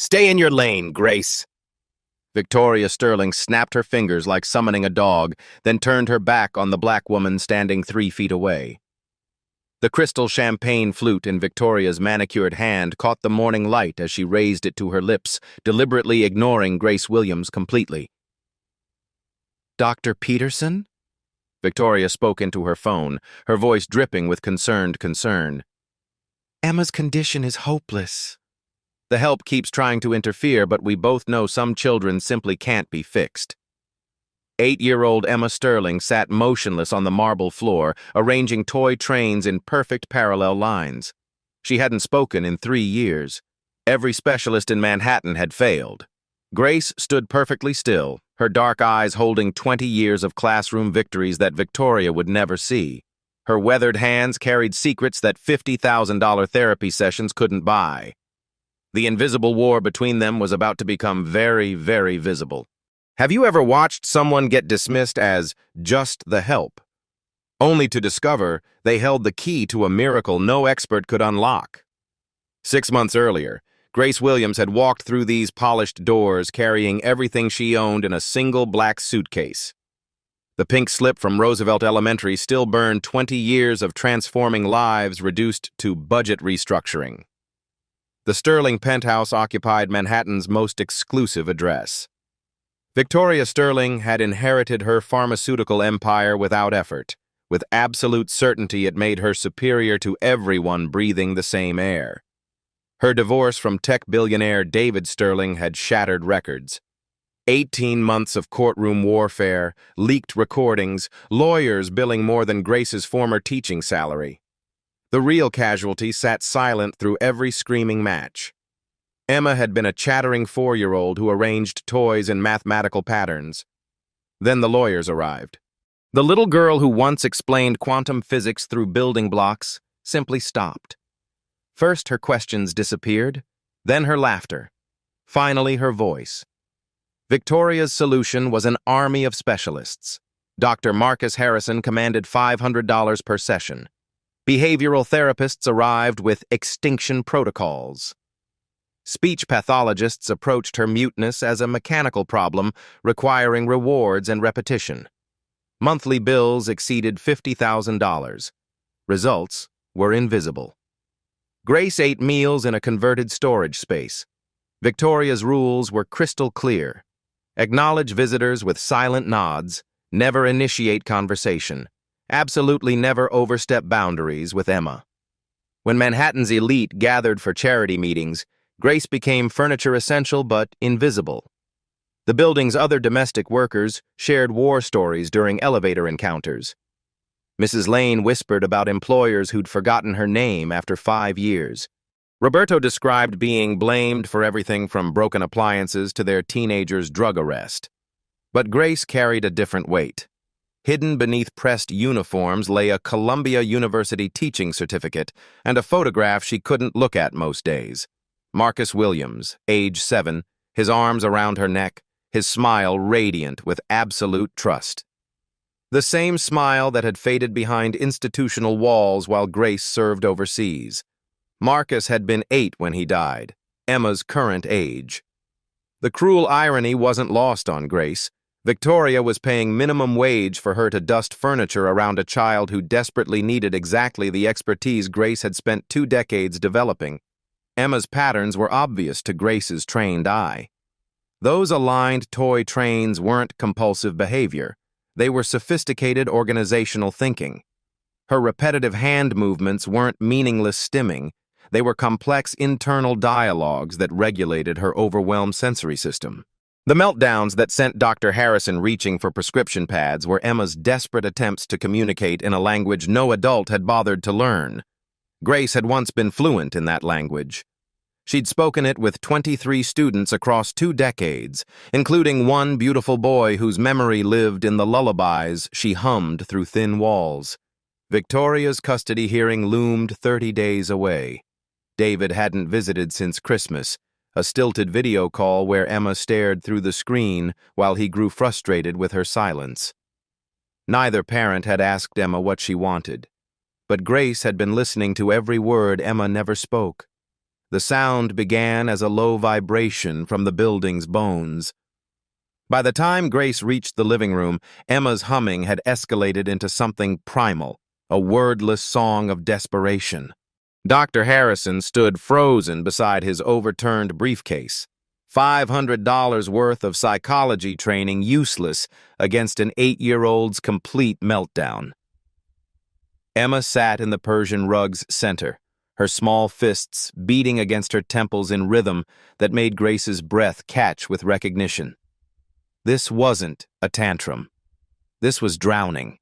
Stay in your lane, Grace. Victoria Sterling snapped her fingers like summoning a dog, then turned her back on the black woman standing 3 feet away. The crystal champagne flute in Victoria's manicured hand caught the morning light as she raised it to her lips, deliberately ignoring Grace Williams completely. "Dr. Peterson?" Victoria spoke into her phone, her voice dripping with concerned concern. "Emma's condition is hopeless. The help keeps trying to interfere, but we both know some children simply can't be fixed." 8-year-old Emma Sterling sat motionless on the marble floor, arranging toy trains in perfect parallel lines. She hadn't spoken in 3 years. Every specialist in Manhattan had failed. Grace stood perfectly still, her dark eyes holding 20 years of classroom victories that Victoria would never see. Her weathered hands carried secrets that $50,000 therapy sessions couldn't buy. The invisible war between them was about to become very, very visible. Have you ever watched someone get dismissed as just the help, only to discover they held the key to a miracle no expert could unlock? 6 months earlier, Grace Williams had walked through these polished doors carrying everything she owned in a single black suitcase. The pink slip from Roosevelt Elementary still burned 20 years of transforming lives reduced to budget restructuring. The Sterling penthouse occupied Manhattan's most exclusive address. Victoria Sterling had inherited her pharmaceutical empire without effort. With absolute certainty, it made her superior to everyone breathing the same air. Her divorce from tech billionaire David Sterling had shattered records. 18 months of courtroom warfare, leaked recordings, lawyers billing more than Grace's former teaching salary. The real casualty sat silent through every screaming match. Emma had been a chattering 4-year-old who arranged toys in mathematical patterns. Then the lawyers arrived. The little girl who once explained quantum physics through building blocks simply stopped. First her questions disappeared, then her laughter, finally her voice. Victoria's solution was an army of specialists. Dr. Marcus Harrison commanded $500 per session. Behavioral therapists arrived with extinction protocols. Speech pathologists approached her muteness as a mechanical problem requiring rewards and repetition. Monthly bills exceeded $50,000. Results were invisible. Grace ate meals in a converted storage space. Victoria's rules were crystal clear. Acknowledge visitors with silent nods, never initiate conversation. Absolutely never overstep boundaries with Emma. When Manhattan's elite gathered for charity meetings, Grace became furniture essential but invisible. The building's other domestic workers shared war stories during elevator encounters. Mrs. Lane whispered about employers who'd forgotten her name after 5 years. Roberto described being blamed for everything from broken appliances to their teenager's drug arrest. But Grace carried a different weight. Hidden beneath pressed uniforms lay a Columbia University teaching certificate and a photograph she couldn't look at most days. Marcus Williams, age 7, his arms around her neck, his smile radiant with absolute trust. The same smile that had faded behind institutional walls while Grace served overseas. Marcus had been 8 when he died, Emma's current age. The cruel irony wasn't lost on Grace. Victoria was paying minimum wage for her to dust furniture around a child who desperately needed exactly the expertise Grace had spent 2 decades developing. Emma's patterns were obvious to Grace's trained eye. Those aligned toy trains weren't compulsive behavior. They were sophisticated organizational thinking. Her repetitive hand movements weren't meaningless stimming. They were complex internal dialogues that regulated her overwhelmed sensory system. The meltdowns that sent Dr. Harrison reaching for prescription pads were Emma's desperate attempts to communicate in a language no adult had bothered to learn. Grace had once been fluent in that language. She'd spoken it with 23 students across 2 decades, including one beautiful boy whose memory lived in the lullabies she hummed through thin walls. Victoria's custody hearing loomed 30 days away. David hadn't visited since Christmas, a stilted video call where Emma stared through the screen while he grew frustrated with her silence. Neither parent had asked Emma what she wanted, but Grace had been listening to every word Emma never spoke. The sound began as a low vibration from the building's bones. By the time Grace reached the living room, Emma's humming had escalated into something primal, a wordless song of desperation. Dr. Harrison stood frozen beside his overturned briefcase, $500 worth of psychology training useless against an 8-year-old's complete meltdown. Emma sat in the Persian rug's center, her small fists beating against her temples in rhythm that made Grace's breath catch with recognition. This wasn't a tantrum. This was drowning.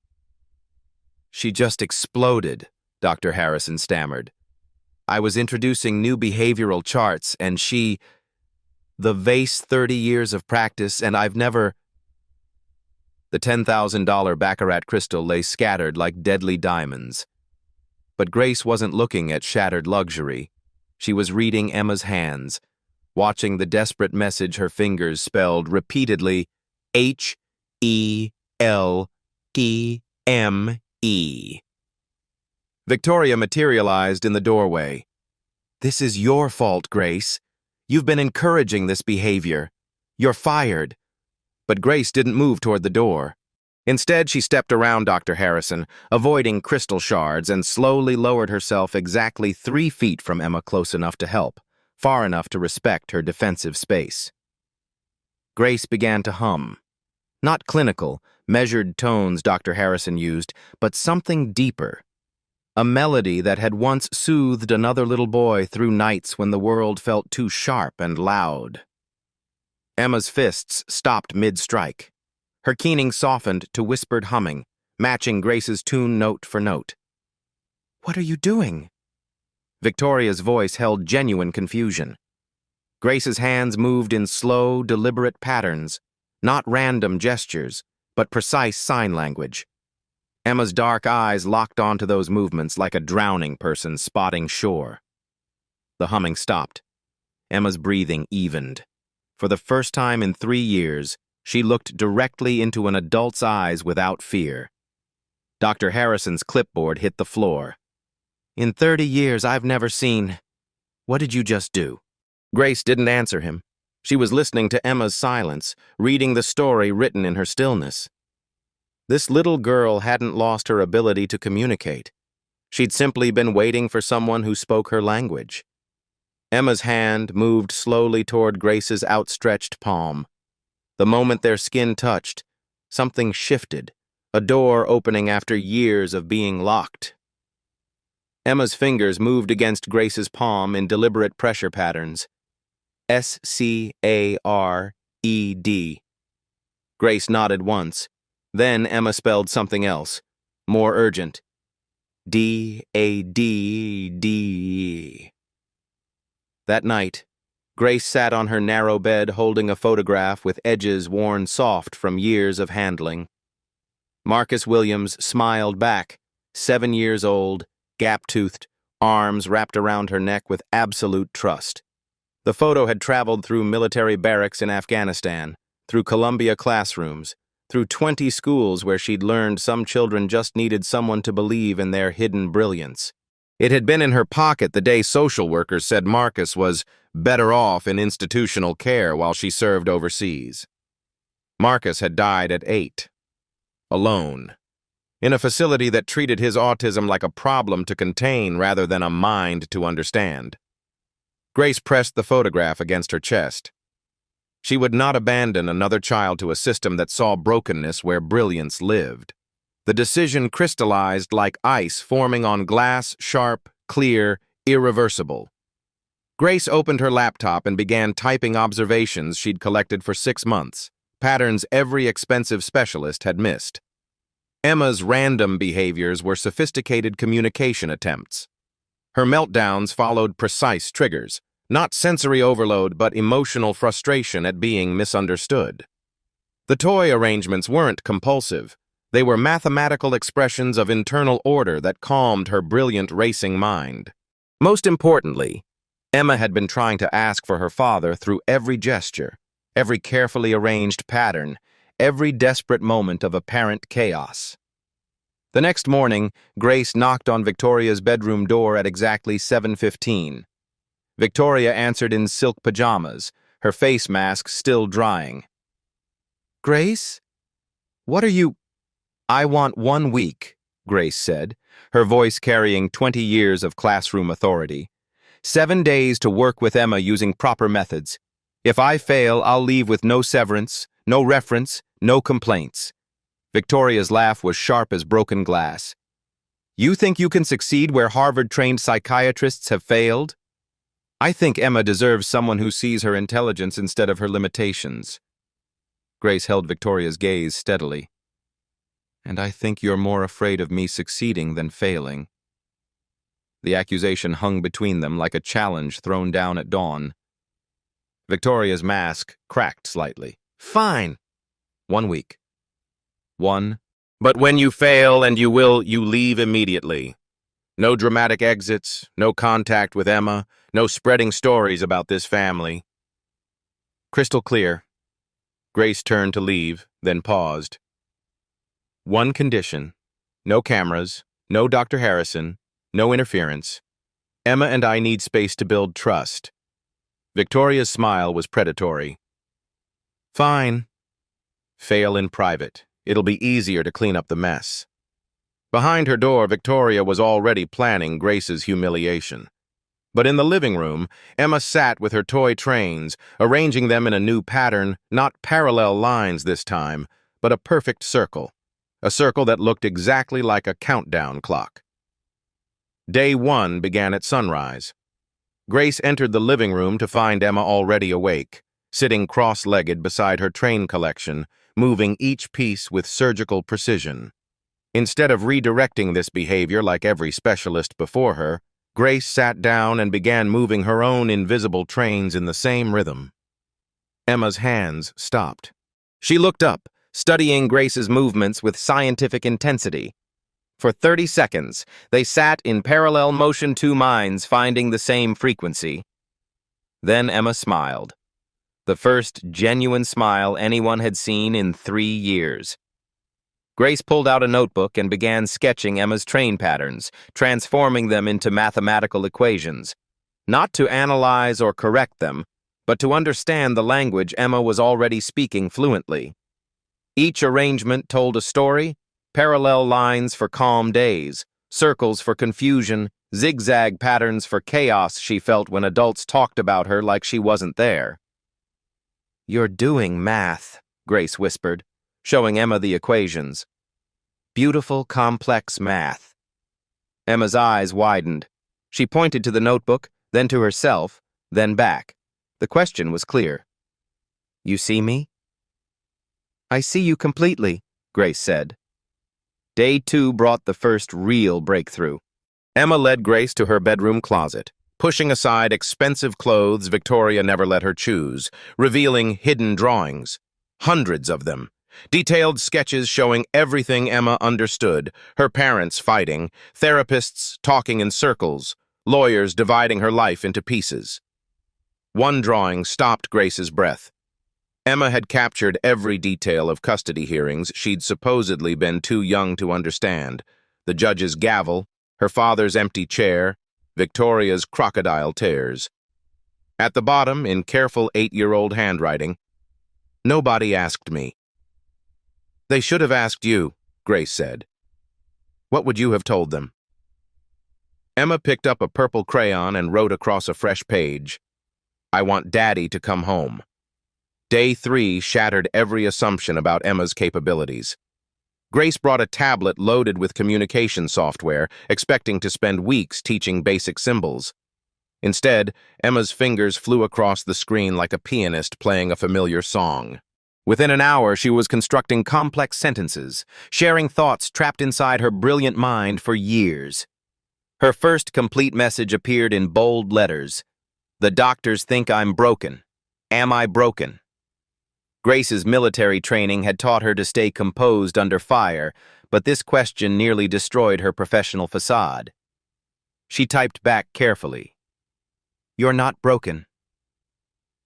"She just exploded," Dr. Harrison stammered. "I was introducing new behavioral charts, and the vase 30 years of practice, and I've never—" The $10,000 baccarat crystal lay scattered like deadly diamonds. But Grace wasn't looking at shattered luxury. She was reading Emma's hands, watching the desperate message her fingers spelled repeatedly, H-E-L-E-M-E. Victoria materialized in the doorway. "This is your fault, Grace. You've been encouraging this behavior. You're fired." But Grace didn't move toward the door. Instead, she stepped around Dr. Harrison, avoiding crystal shards, and slowly lowered herself exactly 3 feet from Emma, close enough to help, far enough to respect her defensive space. Grace began to hum. Not clinical, measured tones Dr. Harrison used, but something deeper. A melody that had once soothed another little boy through nights when the world felt too sharp and loud. Emma's fists stopped mid-strike. Her keening softened to whispered humming, matching Grace's tune note for note. "What are you doing?" Victoria's voice held genuine confusion. Grace's hands moved in slow, deliberate patterns, not random gestures, but precise sign language. Emma's dark eyes locked onto those movements like a drowning person spotting shore. The humming stopped. Emma's breathing evened. For the first time in 3 years, she looked directly into an adult's eyes without fear. Dr. Harrison's clipboard hit the floor. "In 30 years, I've never seen—" "What did you just do?" Grace didn't answer him. She was listening to Emma's silence, reading the story written in her stillness. This little girl hadn't lost her ability to communicate. She'd simply been waiting for someone who spoke her language. Emma's hand moved slowly toward Grace's outstretched palm. The moment their skin touched, something shifted, a door opening after years of being locked. Emma's fingers moved against Grace's palm in deliberate pressure patterns. S-C-A-R-E-D. Grace nodded once. Then Emma spelled something else, more urgent. D-A-D-D. That night, Grace sat on her narrow bed holding a photograph with edges worn soft from years of handling. Marcus Williams smiled back, 7 years old, gap-toothed, arms wrapped around her neck with absolute trust. The photo had traveled through military barracks in Afghanistan, through Columbia classrooms, through 20 schools where she'd learned some children just needed someone to believe in their hidden brilliance. It had been in her pocket the day social workers said Marcus was better off in institutional care while she served overseas. Marcus had died at 8, alone, in a facility that treated his autism like a problem to contain rather than a mind to understand. Grace pressed the photograph against her chest. She would not abandon another child to a system that saw brokenness where brilliance lived. The decision crystallized like ice forming on glass, sharp, clear, irreversible. Grace opened her laptop and began typing observations she'd collected for 6 months, patterns every expensive specialist had missed. Emma's random behaviors were sophisticated communication attempts. Her meltdowns followed precise triggers, not sensory overload but emotional frustration at being misunderstood. The toy arrangements weren't compulsive. They were mathematical expressions of internal order that calmed her brilliant racing mind. Most importantly, Emma had been trying to ask for her father through every gesture, every carefully arranged pattern, every desperate moment of apparent chaos. The next morning, Grace knocked on Victoria's bedroom door at exactly 7:15. Victoria answered in silk pajamas, her face mask still drying. Grace? What are you— I want 1 week, Grace said, her voice carrying 20 years of classroom authority. 7 days to work with Emma using proper methods. If I fail, I'll leave with no severance, no reference, no complaints. Victoria's laugh was sharp as broken glass. You think you can succeed where Harvard-trained psychiatrists have failed? I think Emma deserves someone who sees her intelligence instead of her limitations. Grace held Victoria's gaze steadily. And I think you're more afraid of me succeeding than failing. The accusation hung between them like a challenge thrown down at dawn. Victoria's mask cracked slightly. Fine. 1 week. 1. But when you fail, and you will, you leave immediately. No dramatic exits, no contact with Emma, no spreading stories about this family. Crystal clear. Grace turned to leave, then paused. 1 condition. No cameras, no Dr. Harrison, no interference. Emma and I need space to build trust. Victoria's smile was predatory. Fine. Fail in private. It'll be easier to clean up the mess. Behind her door, Victoria was already planning Grace's humiliation. But in the living room, Emma sat with her toy trains, arranging them in a new pattern, not parallel lines this time, but a perfect circle. A circle that looked exactly like a countdown clock. Day 1 began at sunrise. Grace entered the living room to find Emma already awake, sitting cross-legged beside her train collection, moving each piece with surgical precision. Instead of redirecting this behavior like every specialist before her, Grace sat down and began moving her own invisible trains in the same rhythm. Emma's hands stopped. She looked up, studying Grace's movements with scientific intensity. For 30 seconds, they sat in parallel motion, 2 minds finding the same frequency. Then Emma smiled. The first genuine smile anyone had seen in 3 years. Grace pulled out a notebook and began sketching Emma's train patterns, transforming them into mathematical equations. Not to analyze or correct them, but to understand the language Emma was already speaking fluently. Each arrangement told a story, parallel lines for calm days, circles for confusion, zigzag patterns for chaos she felt when adults talked about her like she wasn't there. You're doing math, Grace whispered, showing Emma the equations. Beautiful, complex math. Emma's eyes widened. She pointed to the notebook, then to herself, then back. The question was clear. You see me? I see you completely, Grace said. Day 2 brought the first real breakthrough. Emma led Grace to her bedroom closet, pushing aside expensive clothes Victoria never let her choose, revealing hidden drawings. Hundreds of them. Detailed sketches showing everything Emma understood, her parents fighting, therapists talking in circles, lawyers dividing her life into pieces. One drawing stopped Grace's breath. Emma had captured every detail of custody hearings she'd supposedly been too young to understand. The judge's gavel, her father's empty chair, Victoria's crocodile tears. At the bottom, in careful 8-year-old handwriting, nobody asked me. They should have asked you, Grace said. What would you have told them? Emma picked up a purple crayon and wrote across a fresh page, I want Daddy to come home. Day 3 shattered every assumption about Emma's capabilities. Grace brought a tablet loaded with communication software, expecting to spend weeks teaching basic symbols. Instead, Emma's fingers flew across the screen like a pianist playing a familiar song. Within an hour, she was constructing complex sentences, sharing thoughts trapped inside her brilliant mind for years. Her first complete message appeared in bold letters. The doctors think I'm broken. Am I broken? Grace's military training had taught her to stay composed under fire, but this question nearly destroyed her professional facade. She typed back carefully. You're not broken.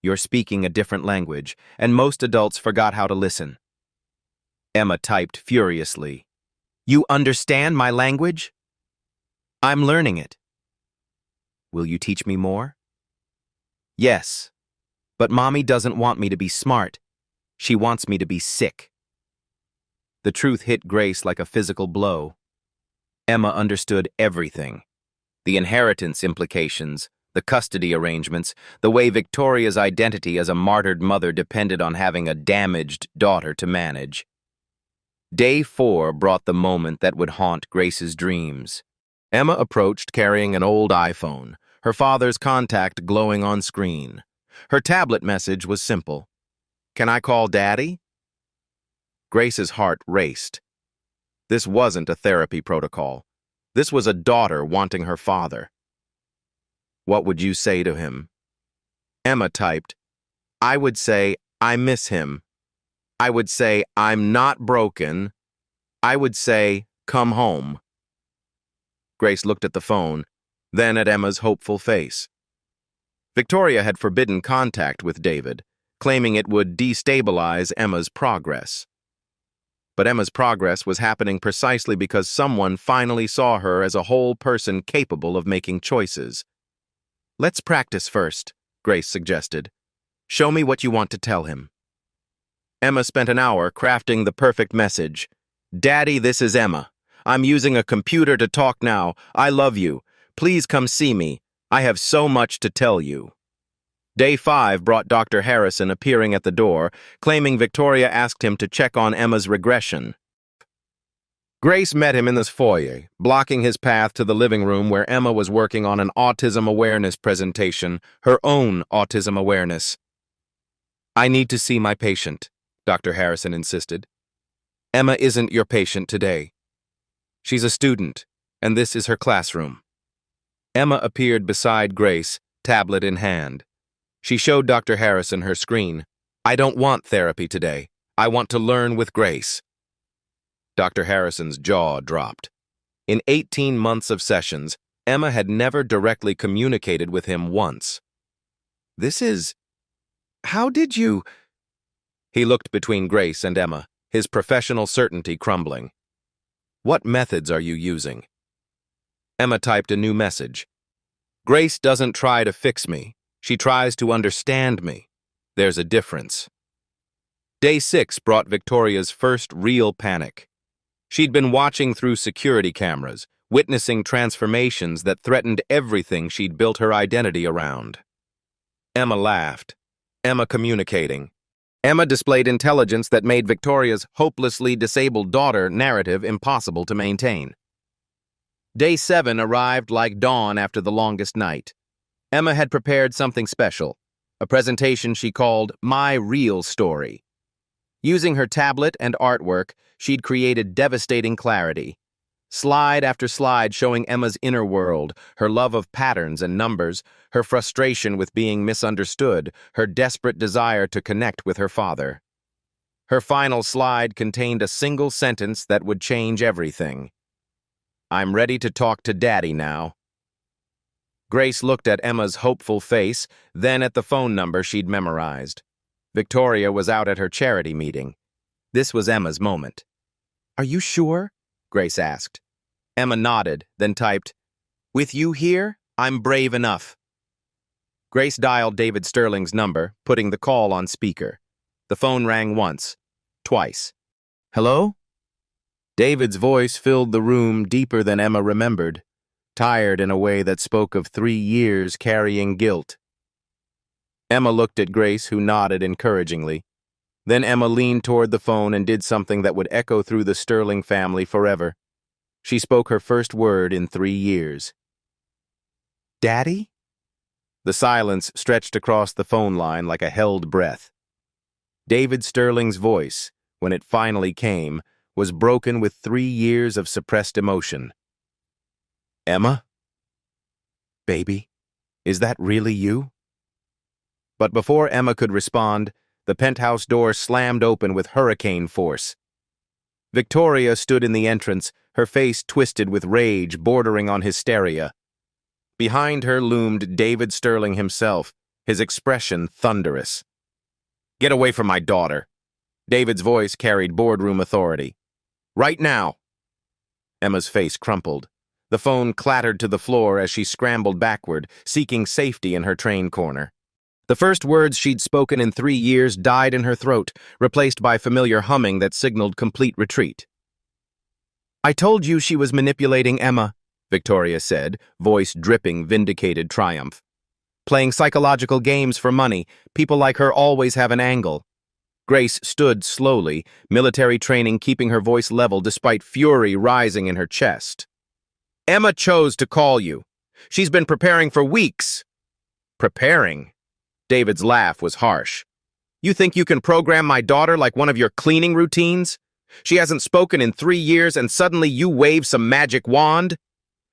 You're speaking a different language, and most adults forgot how to listen. Emma typed furiously. You understand my language? I'm learning it. Will you teach me more? Yes, but Mommy doesn't want me to be smart. She wants me to be sick. The truth hit Grace like a physical blow. Emma understood everything. The inheritance implications, the custody arrangements, the way Victoria's identity as a martyred mother depended on having a damaged daughter to manage. Day 4 brought the moment that would haunt Grace's dreams. Emma approached carrying an old iPhone, her father's contact glowing on screen. Her tablet message was simple. "Can I call Daddy?" Grace's heart raced. This wasn't a therapy protocol. This was a daughter wanting her father. What would you say to him? Emma typed, "I would say, I miss him. I would say, I'm not broken. I would say, come home." Grace looked at the phone, then at Emma's hopeful face. Victoria had forbidden contact with David, claiming it would destabilize Emma's progress. But Emma's progress was happening precisely because someone finally saw her as a whole person capable of making choices. "Let's practice first," Grace suggested. "Show me what you want to tell him." Emma spent an hour crafting the perfect message. "Daddy, this is Emma. I'm using a computer to talk now. I love you. Please come see me. I have so much to tell you." Day 5 brought Dr. Harrison appearing at the door, claiming Victoria asked him to check on Emma's regression. Grace met him in the foyer, blocking his path to the living room where Emma was working on an autism awareness presentation, her own autism awareness. "I need to see my patient," Dr. Harrison insisted. "Emma isn't your patient today. She's a student, and this is her classroom." Emma appeared beside Grace, tablet in hand. She showed Dr. Harrison her screen. "I don't want therapy today. I want to learn with Grace." Dr. Harrison's jaw dropped. In 18 months of sessions, Emma had never directly communicated with him once. How did you? He looked between Grace and Emma, his professional certainty crumbling. "What methods are you using?" Emma typed a new message. "Grace doesn't try to fix me. She tries to understand me. There's a difference." Day 6 brought Victoria's first real panic. She'd been watching through security cameras, witnessing transformations that threatened everything she'd built her identity around. Emma laughed. Emma communicating. Emma displayed intelligence that made Victoria's hopelessly disabled daughter narrative impossible to maintain. Day 7 arrived like dawn after the longest night. Emma had prepared something special, a presentation she called My Real Story. Using her tablet and artwork, she'd created devastating clarity. Slide after slide showing Emma's inner world, her love of patterns and numbers, her frustration with being misunderstood, her desperate desire to connect with her father. Her final slide contained a single sentence that would change everything. "I'm ready to talk to Daddy now." Grace looked at Emma's hopeful face, then at the phone number she'd memorized. Victoria was out at her charity meeting. This was Emma's moment. "Are you sure?" Grace asked. Emma nodded, then typed, "With you here, I'm brave enough." Grace dialed David Sterling's number, putting the call on speaker. The phone rang once, twice. "Hello?" David's voice filled the room deeper than Emma remembered, tired in a way that spoke of 3 years carrying guilt. Emma looked at Grace, who nodded encouragingly. Then Emma leaned toward the phone and did something that would echo through the Sterling family forever. She spoke her first word in 3 years. "Daddy?" The silence stretched across the phone line like a held breath. David Sterling's voice, when it finally came, was broken with 3 years of suppressed emotion. "Emma? Baby, is that really you?" But before Emma could respond, the penthouse door slammed open with hurricane force. Victoria stood in the entrance, her face twisted with rage bordering on hysteria. Behind her loomed David Sterling himself, his expression thunderous. "Get away from my daughter." David's voice carried boardroom authority. "Right now." Emma's face crumpled. The phone clattered to the floor as she scrambled backward, seeking safety in her train corner. The first words she'd spoken in 3 years died in her throat, replaced by familiar humming that signaled complete retreat. "I told you she was manipulating Emma," Victoria said, voice dripping vindicated triumph. "Playing psychological games for money. People like her always have an angle." Grace stood slowly, military training keeping her voice level despite fury rising in her chest. "Emma chose to call you. She's been preparing for weeks." "Preparing?" David's laugh was harsh. "You think you can program my daughter like one of your cleaning routines? She hasn't spoken in 3 years and suddenly you wave some magic wand?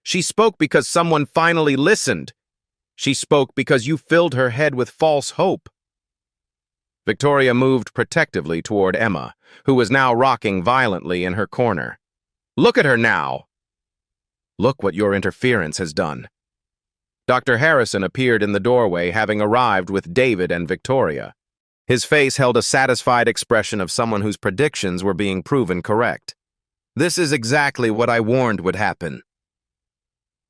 She spoke because someone finally listened. She spoke because you filled her head with false hope." Victoria moved protectively toward Emma, who was now rocking violently in her corner. "Look at her now." "Look what your interference has done." Dr. Harrison appeared in the doorway, having arrived with David and Victoria. His face held a satisfied expression of someone whose predictions were being proven correct. "This is exactly what I warned would happen."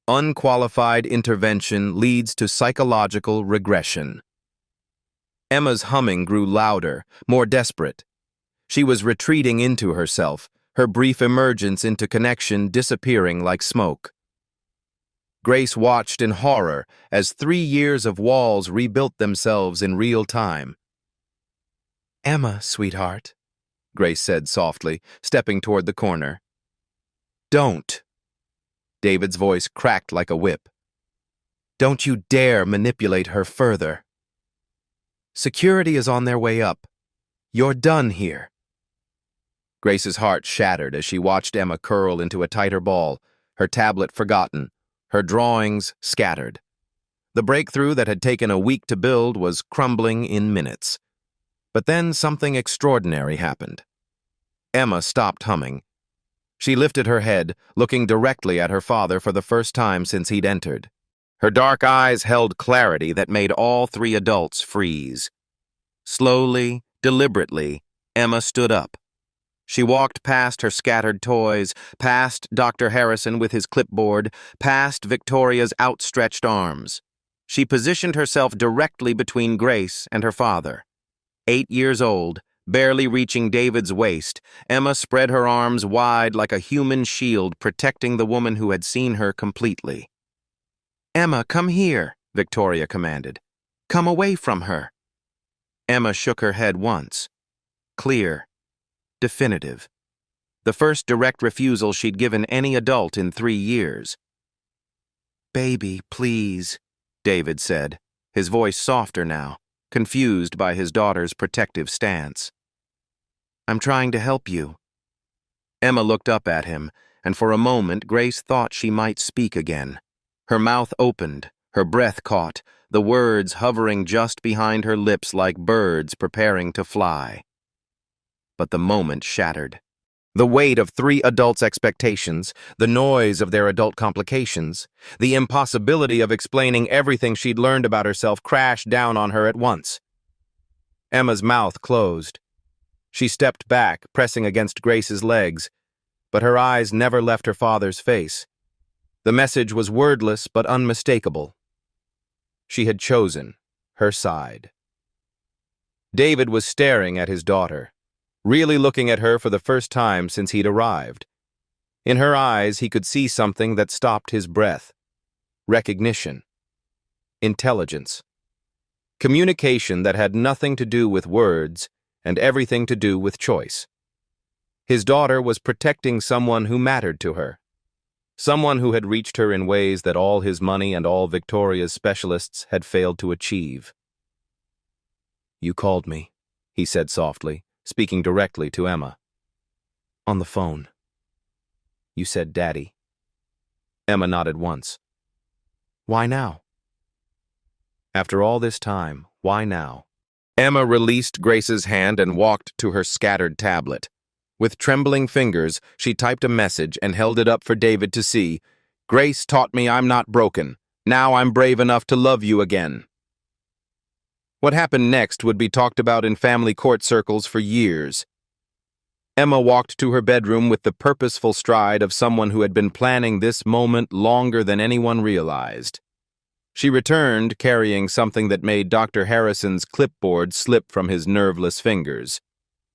Unqualified intervention leads to psychological regression. Emma's humming grew louder, more desperate. She was retreating into herself, her brief emergence into connection disappearing like smoke. Grace watched in horror as 3 years of walls rebuilt themselves in real time. "Emma, sweetheart," Grace said softly, stepping toward the corner. "Don't." David's voice cracked like a whip. "Don't you dare manipulate her further. Security is on their way up. You're done here." Grace's heart shattered as she watched Emma curl into a tighter ball, her tablet forgotten, her drawings scattered. The breakthrough that had taken a week to build was crumbling in minutes. But then something extraordinary happened. Emma stopped humming. She lifted her head, looking directly at her father for the first time since he'd entered. Her dark eyes held clarity that made all 3 adults freeze. Slowly, deliberately, Emma stood up. She walked past her scattered toys, past Dr. Harrison with his clipboard, past Victoria's outstretched arms. She positioned herself directly between Grace and her father. 8 years old, barely reaching David's waist, Emma spread her arms wide like a human shield protecting the woman who had seen her completely. "Emma, come here," Victoria commanded. "Come away from her." Emma shook her head once. Clear. Definitive. The first direct refusal she'd given any adult in 3 years. "Baby, please," David said, his voice softer now, confused by his daughter's protective stance. "I'm trying to help you." Emma looked up at him, and for a moment Grace thought she might speak again. Her mouth opened, her breath caught, the words hovering just behind her lips like birds preparing to fly. But the moment shattered. The weight of 3 adults' expectations, the noise of their adult complications, the impossibility of explaining everything she'd learned about herself crashed down on her at once. Emma's mouth closed. She stepped back, pressing against Grace's legs, but her eyes never left her father's face. The message was wordless but unmistakable. She had chosen her side. David was staring at his daughter, really looking at her for the first time since he'd arrived. In her eyes, he could see something that stopped his breath. Recognition. Intelligence. Communication that had nothing to do with words and everything to do with choice. His daughter was protecting someone who mattered to her. Someone who had reached her in ways that all his money and all Victoria's specialists had failed to achieve. "You called me," he said softly, speaking directly to Emma. "On the phone. You said Daddy." Emma nodded once. "Why now?" After all this time, why now? Emma released Grace's hand and walked to her scattered tablet. With trembling fingers, she typed a message and held it up for David to see. "Grace taught me I'm not broken. Now I'm brave enough to love you again." What happened next would be talked about in family court circles for years. Emma walked to her bedroom with the purposeful stride of someone who had been planning this moment longer than anyone realized. She returned carrying something that made Dr. Harrison's clipboard slip from his nerveless fingers.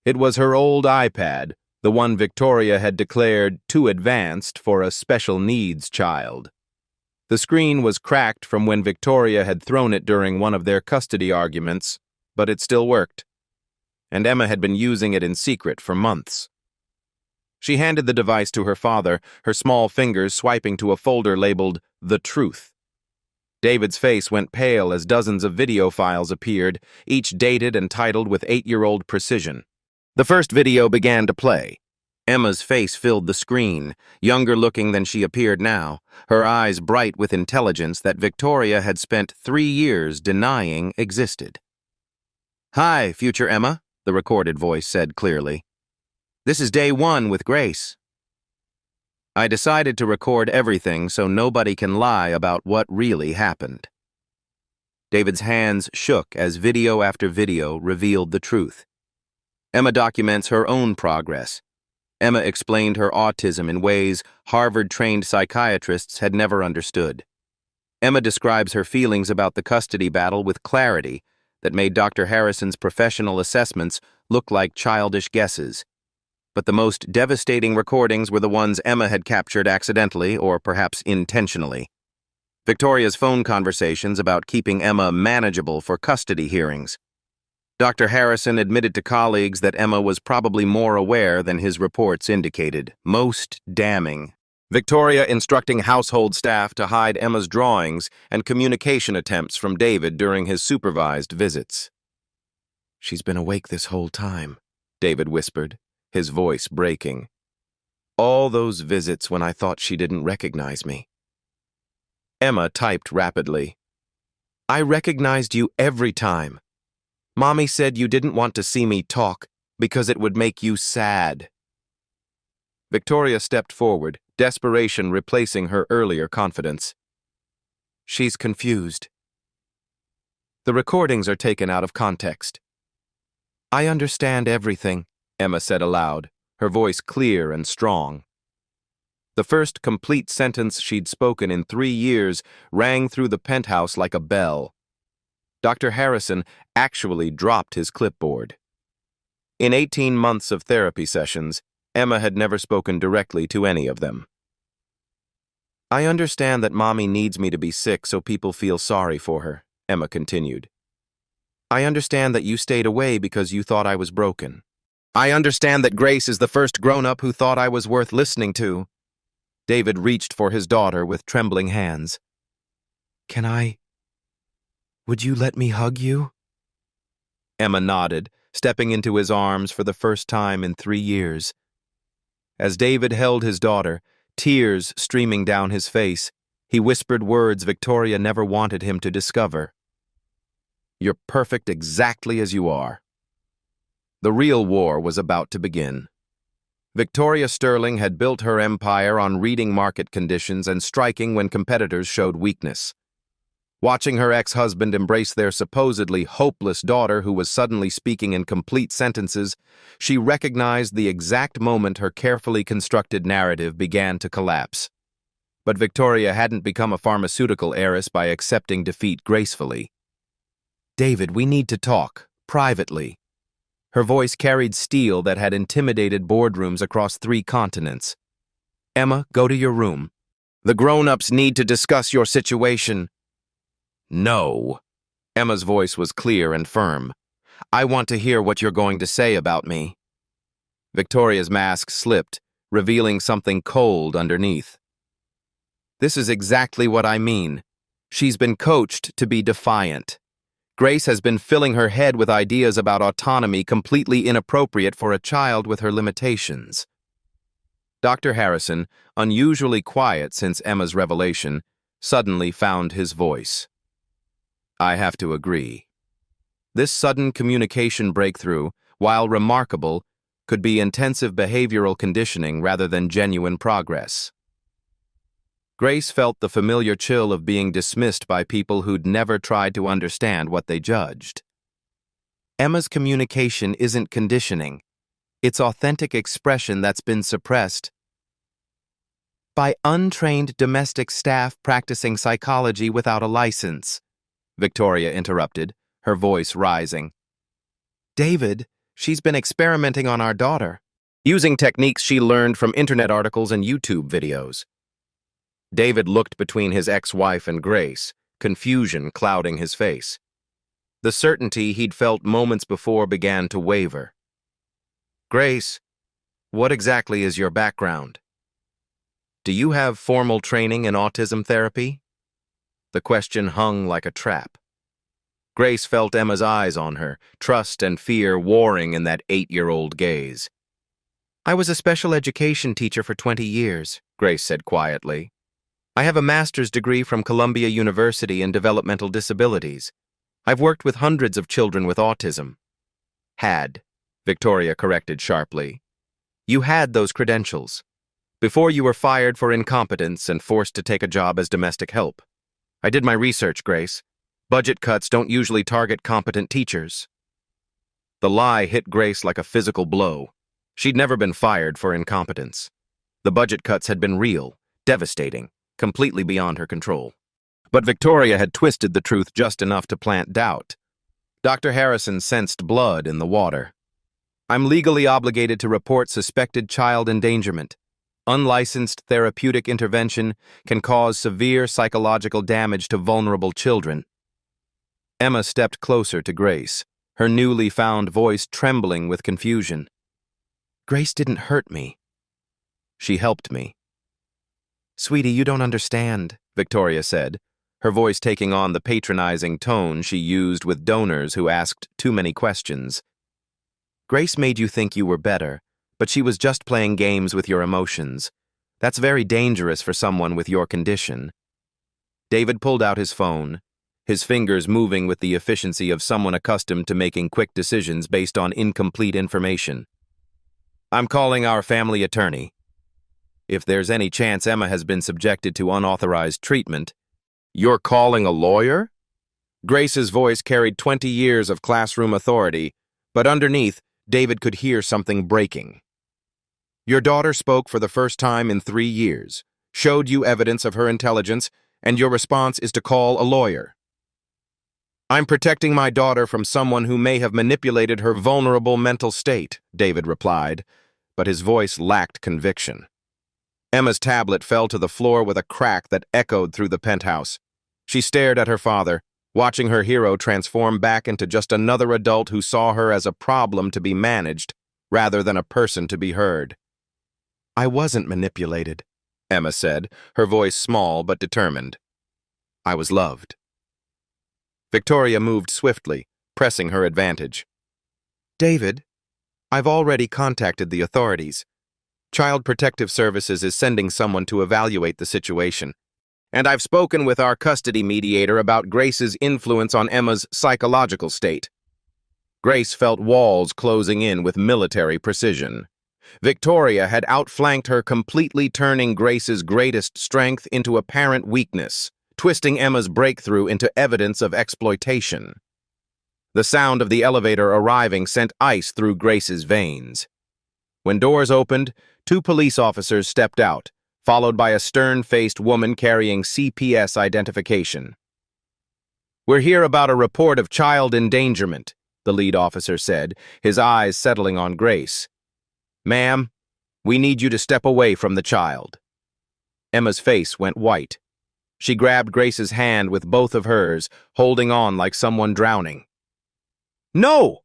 It was her old iPad, the one Victoria had declared too advanced for a special needs child. The screen was cracked from when Victoria had thrown it during one of their custody arguments, but it still worked, and Emma had been using it in secret for months. She handed the device to her father, her small fingers swiping to a folder labeled The Truth. David's face went pale as dozens of video files appeared, each dated and titled with 8-year-old precision. The first video began to play. Emma's face filled the screen, younger looking than she appeared now, her eyes bright with intelligence that Victoria had spent 3 years denying existed. "Hi, future Emma," the recorded voice said clearly. "This is day 1 with Grace. I decided to record everything so nobody can lie about what really happened." David's hands shook as video after video revealed the truth. Emma documents her own progress. Emma explained her autism in ways Harvard-trained psychiatrists had never understood. Emma describes her feelings about the custody battle with clarity that made Dr. Harrison's professional assessments look like childish guesses. But the most devastating recordings were the ones Emma had captured accidentally or perhaps intentionally. Victoria's phone conversations about keeping Emma manageable for custody hearings. Dr. Harrison admitted to colleagues that Emma was probably more aware than his reports indicated. Most damning. Victoria instructing household staff to hide Emma's drawings and communication attempts from David during his supervised visits. "She's been awake this whole time," David whispered, his voice breaking. "All those visits when I thought she didn't recognize me." Emma typed rapidly. "I recognized you every time. Mommy said you didn't want to see me talk because it would make you sad." Victoria stepped forward, desperation replacing her earlier confidence. "She's confused." The recordings are taken out of context. "I understand everything," Emma said aloud, her voice clear and strong. The first complete sentence she'd spoken in 3 years rang through the penthouse like a bell. Dr. Harrison actually dropped his clipboard. In 18 months of therapy sessions, Emma had never spoken directly to any of them. "I understand that Mommy needs me to be sick so people feel sorry for her," Emma continued. "I understand that you stayed away because you thought I was broken. I understand that Grace is the first grown-up who thought I was worth listening to." David reached for his daughter with trembling hands. Would you let me hug you?" Emma nodded, stepping into his arms for the first time in 3 years. As David held his daughter, tears streaming down his face, he whispered words Victoria never wanted him to discover. "You're perfect exactly as you are." The real war was about to begin. Victoria Sterling had built her empire on reading market conditions and striking when competitors showed weakness. Watching her ex-husband embrace their supposedly hopeless daughter who was suddenly speaking in complete sentences, she recognized the exact moment her carefully constructed narrative began to collapse. But Victoria hadn't become a pharmaceutical heiress by accepting defeat gracefully. "David, we need to talk, privately." Her voice carried steel that had intimidated boardrooms across 3 continents. "Emma, go to your room. The grown-ups need to discuss your situation." "No." Emma's voice was clear and firm. "I want to hear what you're going to say about me." Victoria's mask slipped, revealing something cold underneath. "This is exactly what I mean. She's been coached to be defiant. Grace has been filling her head with ideas about autonomy completely inappropriate for a child with her limitations." Dr. Harrison, unusually quiet since Emma's revelation, suddenly found his voice. "I have to agree. This sudden communication breakthrough, while remarkable, could be intensive behavioral conditioning rather than genuine progress." Grace felt the familiar chill of being dismissed by people who'd never tried to understand what they judged. Emma's communication isn't conditioning. It's authentic expression that's been suppressed. by untrained domestic staff practicing psychology without a license, Victoria interrupted, her voice rising. David, she's been experimenting on our daughter, using techniques she learned from internet articles and YouTube videos. David looked between his ex-wife and Grace, confusion clouding his face. The certainty he'd felt moments before began to waver. Grace, what exactly is your background? Do you have formal training in autism therapy? The question hung like a trap. Grace felt Emma's eyes on her, trust and fear warring in that 8-year-old gaze. I was a special education teacher for 20 years, Grace said quietly. I have a master's degree from Columbia University in developmental disabilities. I've worked with hundreds of children with autism. Had, Victoria corrected sharply. You had those credentials, before you were fired for incompetence and forced to take a job as domestic help. I did my research, Grace. Budget cuts don't usually target competent teachers. The lie hit Grace like a physical blow. She'd never been fired for incompetence. The budget cuts had been real, devastating, completely beyond her control. But Victoria had twisted the truth just enough to plant doubt. Dr. Harrison sensed blood in the water. I'm legally obligated to report suspected child endangerment. Unlicensed therapeutic intervention can cause severe psychological damage to vulnerable children. Emma stepped closer to Grace, her newly found voice trembling with confusion. Grace didn't hurt me. She helped me. Sweetie, you don't understand, Victoria said, her voice taking on the patronizing tone she used with donors who asked too many questions. Grace made you think you were better, but she was just playing games with your emotions. That's very dangerous for someone with your condition. David pulled out his phone, his fingers moving with the efficiency of someone accustomed to making quick decisions based on incomplete information. I'm calling our family attorney. If there's any chance Emma has been subjected to unauthorized treatment. You're calling a lawyer? Grace's voice carried 20 years of classroom authority, but underneath, David could hear something breaking. Your daughter spoke for the first time in 3 years, showed you evidence of her intelligence, and your response is to call a lawyer. I'm protecting my daughter from someone who may have manipulated her vulnerable mental state, David replied, but his voice lacked conviction. Emma's tablet fell to the floor with a crack that echoed through the penthouse. She stared at her father, watching her hero transform back into just another adult who saw her as a problem to be managed, rather than a person to be heard. I wasn't manipulated, Emma said, her voice small but determined. I was loved. Victoria moved swiftly, pressing her advantage. David, I've already contacted the authorities. Child Protective Services is sending someone to evaluate the situation. And I've spoken with our custody mediator about Grace's influence on Emma's psychological state. Grace felt walls closing in with military precision. Victoria had outflanked her, completely turning Grace's greatest strength into apparent weakness, twisting Emma's breakthrough into evidence of exploitation. The sound of the elevator arriving sent ice through Grace's veins. When doors opened, 2 police officers stepped out, followed by a stern-faced woman carrying CPS identification. We're here about a report of child endangerment, the lead officer said, his eyes settling on Grace. Ma'am, we need you to step away from the child. Emma's face went white. She grabbed Grace's hand with both of hers, holding on like someone drowning. No!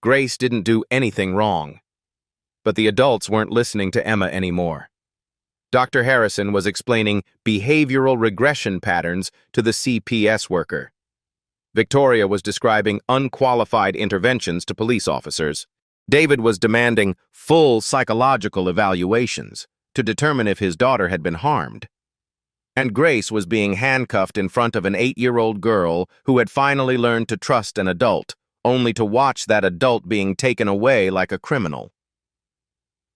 Grace didn't do anything wrong. But the adults weren't listening to Emma anymore. Dr. Harrison was explaining behavioral regression patterns to the CPS worker. Victoria was describing unqualified interventions to police officers. David was demanding full psychological evaluations to determine if his daughter had been harmed. And Grace was being handcuffed in front of an 8-year-old girl who had finally learned to trust an adult, only to watch that adult being taken away like a criminal.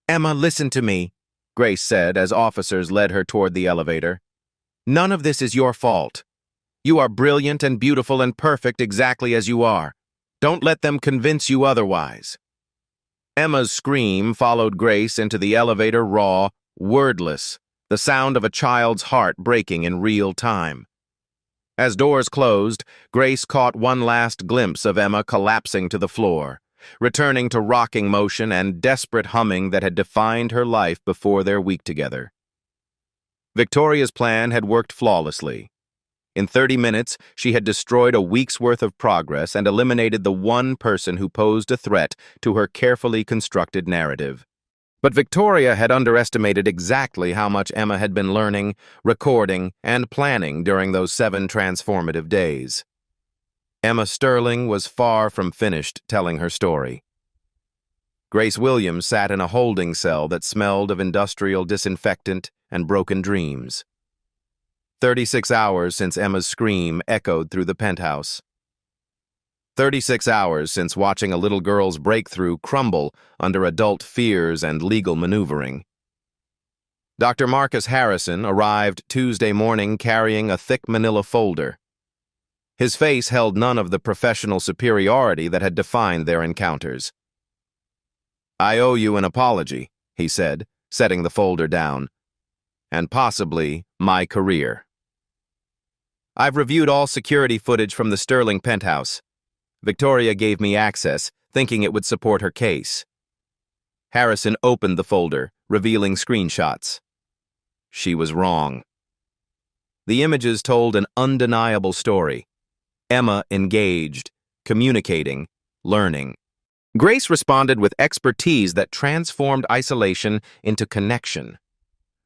Emma, listen to me, Grace said as officers led her toward the elevator. None of this is your fault. You are brilliant and beautiful and perfect exactly as you are. Don't let them convince you otherwise. Emma's scream followed Grace into the elevator raw, wordless, the sound of a child's heart breaking in real time. As doors closed, Grace caught one last glimpse of Emma collapsing to the floor, returning to rocking motion and desperate humming that had defined her life before their week together. Victoria's plan had worked flawlessly. In 30 minutes, she had destroyed a week's worth of progress and eliminated the one person who posed a threat to her carefully constructed narrative. But Victoria had underestimated exactly how much Emma had been learning, recording, and planning during those 7 transformative days. Emma Sterling was far from finished telling her story. Grace Williams sat in a holding cell that smelled of industrial disinfectant and broken dreams. 36 hours since Emma's scream echoed through the penthouse. 36 hours since watching a little girl's breakthrough crumble under adult fears and legal maneuvering. Dr. Marcus Harrison arrived Tuesday morning carrying a thick manila folder. His face held none of the professional superiority that had defined their encounters. "I owe you an apology," he said, setting the folder down, "and possibly my career. I've reviewed all security footage from the Sterling penthouse. Victoria gave me access, thinking it would support her case." Harrison opened the folder, revealing screenshots. She was wrong. The images told an undeniable story. Emma engaged, communicating, learning. Grace responded with expertise that transformed isolation into connection.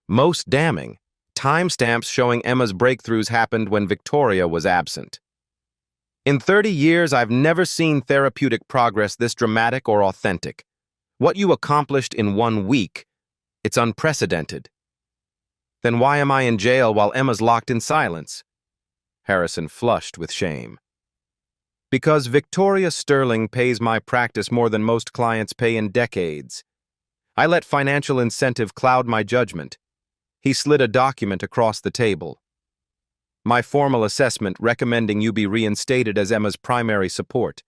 Most damning, timestamps showing Emma's breakthroughs happened when Victoria was absent. "In 30 years, I've never seen therapeutic progress this dramatic or authentic. What you accomplished in 1 week, it's unprecedented." "Then why am I in jail while Emma's locked in silence?" Harrison flushed with shame. "Because Victoria Sterling pays my practice more than most clients pay in decades. I let financial incentive cloud my judgment." He slid a document across the table. "My formal assessment recommending you be reinstated as Emma's primary support.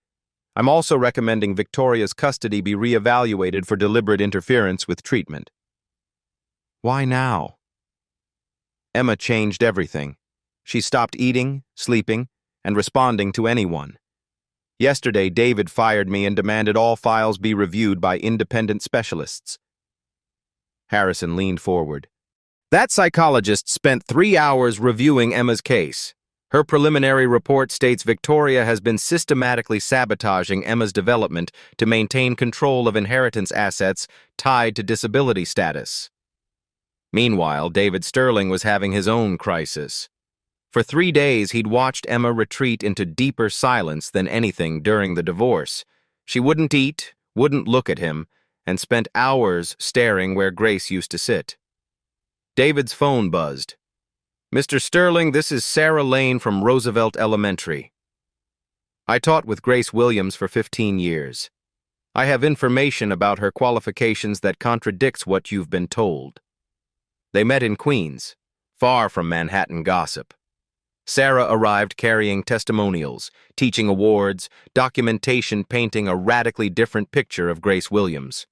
I'm also recommending Victoria's custody be reevaluated for deliberate interference with treatment." "Why now?" Emma changed everything. She stopped eating, sleeping, and responding to anyone. "Yesterday, David fired me and demanded all files be reviewed by independent specialists." Harrison leaned forward. "That psychologist spent 3 hours reviewing Emma's case. Her preliminary report states Victoria has been systematically sabotaging Emma's development to maintain control of inheritance assets tied to disability status." Meanwhile, David Sterling was having his own crisis. For 3 days, he'd watched Emma retreat into deeper silence than anything during the divorce. She wouldn't eat, wouldn't look at him, and spent hours staring where Grace used to sit. David's phone buzzed. "Mr. Sterling, this is Sarah Lane from Roosevelt Elementary. I taught with Grace Williams for 15 years. I have information about her qualifications that contradicts what you've been told." They met in Queens, far from Manhattan gossip. Sarah arrived carrying testimonials, teaching awards, documentation painting a radically different picture of Grace Williams.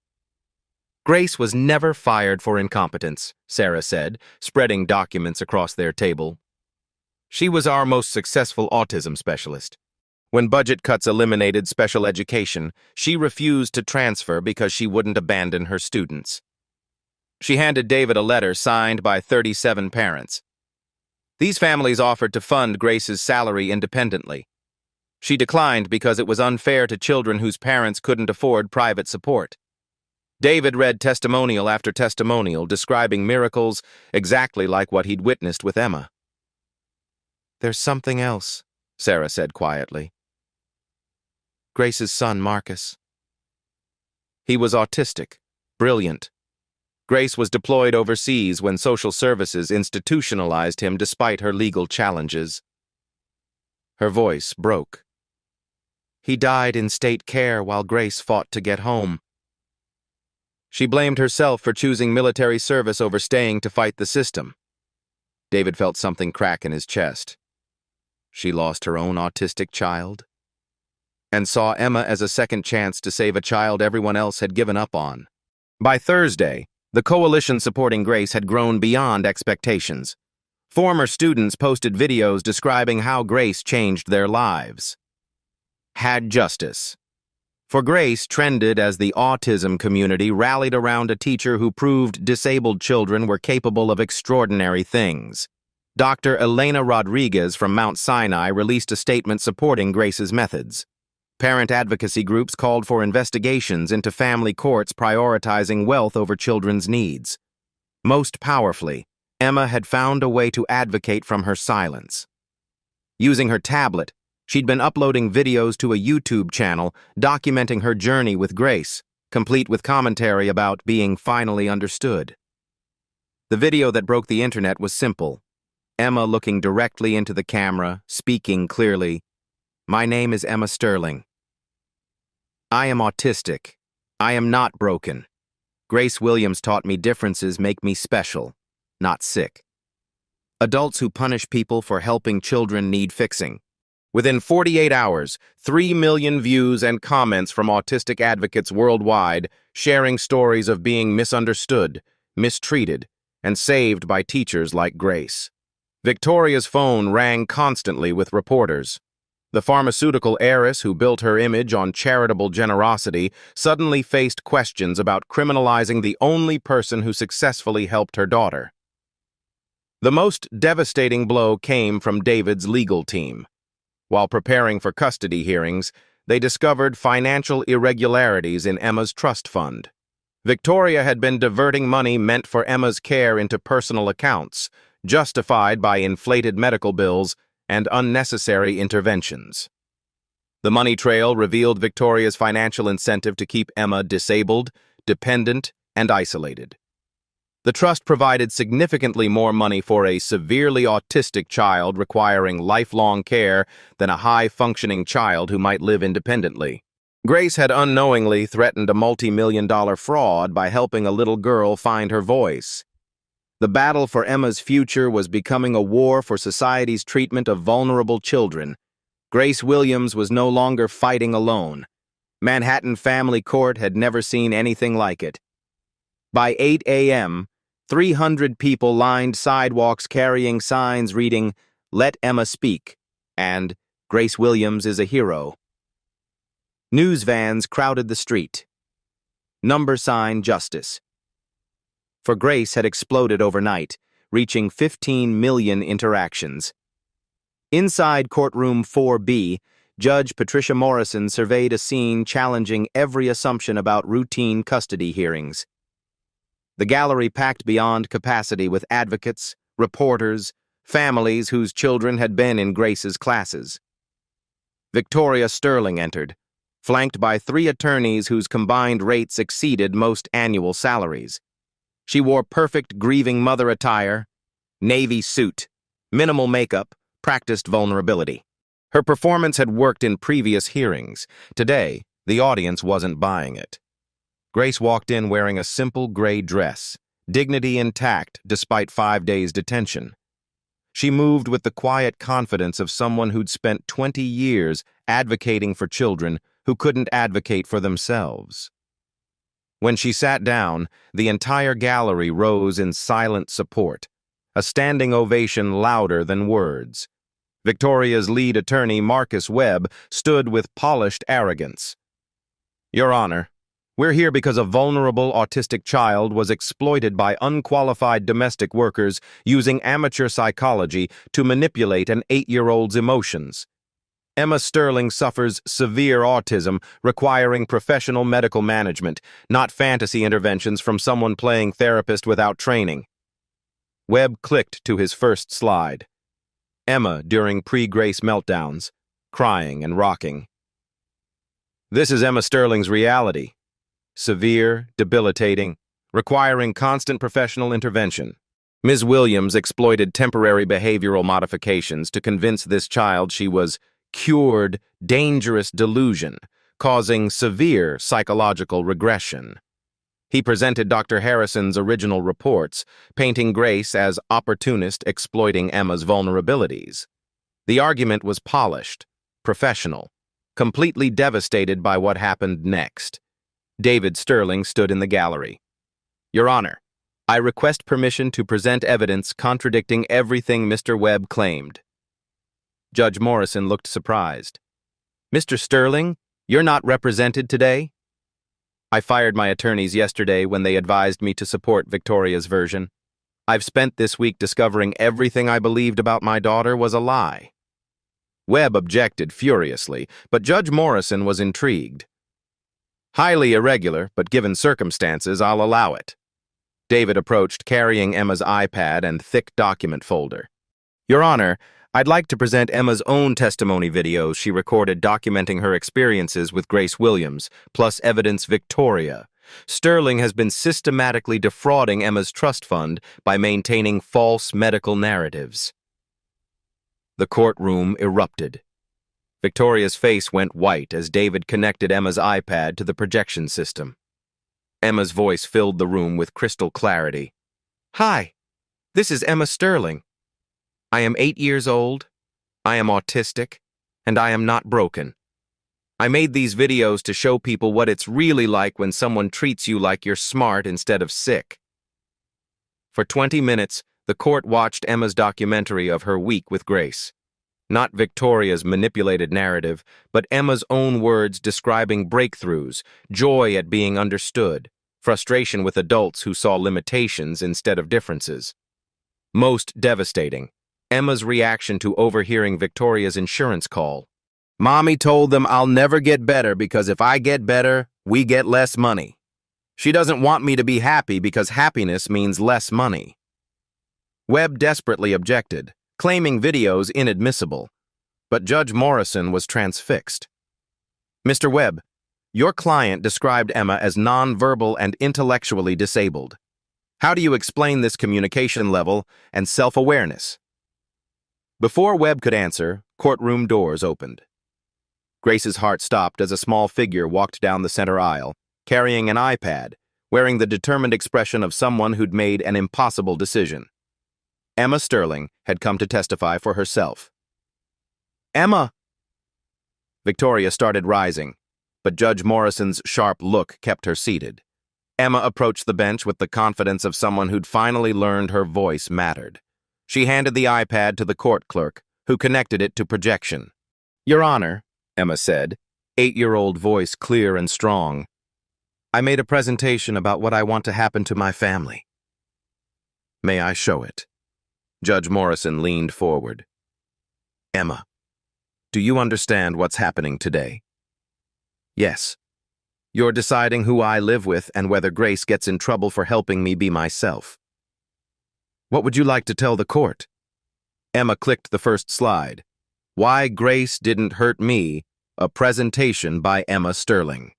"Grace was never fired for incompetence," Sarah said, spreading documents across their table. "She was our most successful autism specialist. When budget cuts eliminated special education, she refused to transfer because she wouldn't abandon her students." She handed David a letter signed by 37 parents. These families offered to fund Grace's salary independently. She declined because it was unfair to children whose parents couldn't afford private support. David read testimonial after testimonial describing miracles exactly like what he'd witnessed with Emma. "There's something else," Sarah said quietly. "Grace's son, Marcus. He was autistic, brilliant. Grace was deployed overseas when social services institutionalized him despite her legal challenges." Her voice broke. "He died in state care while Grace fought to get home." She blamed herself for choosing military service over staying to fight the system. David felt something crack in his chest. She lost her own autistic child, and saw Emma as a second chance to save a child everyone else had given up on. By Thursday, The coalition supporting Grace had grown beyond expectations. Former students posted videos describing how Grace changed their lives. Had justice. For Grace trended as the autism community rallied around a teacher who proved disabled children were capable of extraordinary things. Dr. Elena Rodriguez from Mount Sinai released a statement supporting Grace's methods. Parent advocacy groups called for investigations into family courts prioritizing wealth over children's needs. Most powerfully, Emma had found a way to advocate from her silence. Using her tablet, she'd been uploading videos to a YouTube channel documenting her journey with Grace, complete with commentary about being finally understood. The video that broke the internet was simple. Emma looking directly into the camera, speaking clearly. "My name is Emma Sterling. I am autistic. I am not broken. Grace Williams taught me differences make me special, not sick." Adults who punish people for helping children need fixing. Within 48 hours, 3 million views and comments from autistic advocates worldwide sharing stories of being misunderstood, mistreated, and saved by teachers like Grace. Victoria's phone rang constantly with reporters. The pharmaceutical heiress who built her image on charitable generosity suddenly faced questions about criminalizing the only person who successfully helped her daughter. The most devastating blow came from David's legal team. While preparing for custody hearings, they discovered financial irregularities in Emma's trust fund. Victoria had been diverting money meant for Emma's care into personal accounts, justified by inflated medical bills and unnecessary interventions. The money trail revealed Victoria's financial incentive to keep Emma disabled, dependent, and isolated. The trust provided significantly more money for a severely autistic child requiring lifelong care than a high-functioning child who might live independently. Grace had unknowingly threatened a multi-million-dollar fraud by helping a little girl find her voice. The battle for Emma's future was becoming a war for society's treatment of vulnerable children. Grace Williams was no longer fighting alone. Manhattan Family Court had never seen anything like it. By 8 a.m., 300 people lined sidewalks carrying signs reading, "Let Emma speak," and "Grace Williams is a hero." News vans crowded the street. Number sign justice. For Grace had exploded overnight, reaching 15 million interactions. Inside courtroom 4B, Judge Patricia Morrison surveyed a scene challenging every assumption about routine custody hearings. The gallery packed beyond capacity with advocates, reporters, families whose children had been in Grace's classes. Victoria Sterling entered, flanked by 3 attorneys whose combined rates exceeded most annual salaries. She wore perfect grieving mother attire, navy suit, minimal makeup, practiced vulnerability. Her performance had worked in previous hearings. Today, the audience wasn't buying it. Grace walked in wearing a simple gray dress, dignity intact despite 5 days' detention. She moved with the quiet confidence of someone who'd spent 20 years advocating for children who couldn't advocate for themselves. When she sat down, the entire gallery rose in silent support, a standing ovation louder than words. Victoria's lead attorney, Marcus Webb, stood with polished arrogance. "Your Honor, we're here because a vulnerable autistic child was exploited by unqualified domestic workers using amateur psychology to manipulate an 8-year-old's emotions. Emma Sterling suffers severe autism requiring professional medical management, not fantasy interventions from someone playing therapist without training." Webb clicked to his first slide. Emma during pre-Grace meltdowns, crying and rocking. This is Emma Sterling's reality. Severe, debilitating, requiring constant professional intervention. Ms. Williams exploited temporary behavioral modifications to convince this child she was cured dangerous delusion, causing severe psychological regression. He presented Dr. Harrison's original reports, painting Grace as opportunist exploiting Emma's vulnerabilities. The argument was polished, professional, completely devastated by what happened next. David Sterling stood in the gallery. "Your Honor, I request permission to present evidence contradicting everything Mr. Webb claimed. Judge Morrison looked surprised. Mr. Sterling, you're not represented today? I fired my attorneys yesterday when they advised me to support Victoria's version. I've spent this week discovering everything I believed about my daughter was a lie. Webb objected furiously, but Judge Morrison was intrigued. Highly irregular, but given circumstances, I'll allow it. David approached, carrying Emma's iPad and thick document folder. Your Honor, I'd like to present Emma's own testimony videos she recorded documenting her experiences with Grace Williams, plus evidence Victoria. Sterling has been systematically defrauding Emma's trust fund by maintaining false medical narratives. The courtroom erupted. Victoria's face went white as David connected Emma's iPad to the projection system. Emma's voice filled the room with crystal clarity. Hi, this is Emma Sterling. I am 8 years old, I am autistic, and I am not broken. I made these videos to show people what it's really like when someone treats you like you're smart instead of sick. For 20 minutes, the court watched Emma's documentary of her week with Grace. Not Victoria's manipulated narrative, but Emma's own words describing breakthroughs, joy at being understood, frustration with adults who saw limitations instead of differences. Most devastating, Emma's reaction to overhearing Victoria's insurance call. Mommy told them I'll never get better because if I get better, we get less money. She doesn't want me to be happy because happiness means less money. Webb desperately objected, claiming videos inadmissible, but Judge Morrison was transfixed. Mr. Webb, your client described Emma as nonverbal and intellectually disabled. How do you explain this communication level and self-awareness? Before Webb could answer, courtroom doors opened. Grace's heart stopped as a small figure walked down the center aisle, carrying an iPad, wearing the determined expression of someone who'd made an impossible decision. Emma Sterling had come to testify for herself. Emma! Victoria started rising, but Judge Morrison's sharp look kept her seated. Emma approached the bench with the confidence of someone who'd finally learned her voice mattered. She handed the iPad to the court clerk, who connected it to projection. Your Honor, Emma said, 8-year-old voice clear and strong. I made a presentation about what I want to happen to my family. May I show it? Judge Morrison leaned forward. Emma, do you understand what's happening today? Yes. You're deciding who I live with and whether Grace gets in trouble for helping me be myself. What would you like to tell the court? Emma clicked the first slide. Why Grace Didn't Hurt Me, a presentation by Emma Sterling.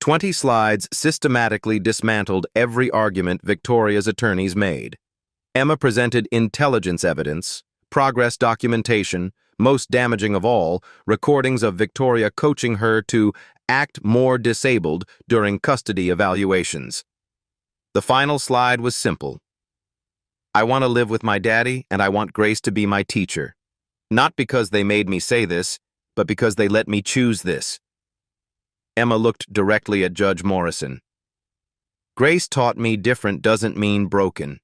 20 slides systematically dismantled every argument Victoria's attorneys made. Emma presented intelligence evidence, progress documentation, most damaging of all, recordings of Victoria coaching her to act more disabled during custody evaluations. The final slide was simple. I want to live with my daddy and I want Grace to be my teacher. Not because they made me say this, but because they let me choose this. Emma looked directly at Judge Morrison. Grace taught me different doesn't mean broken.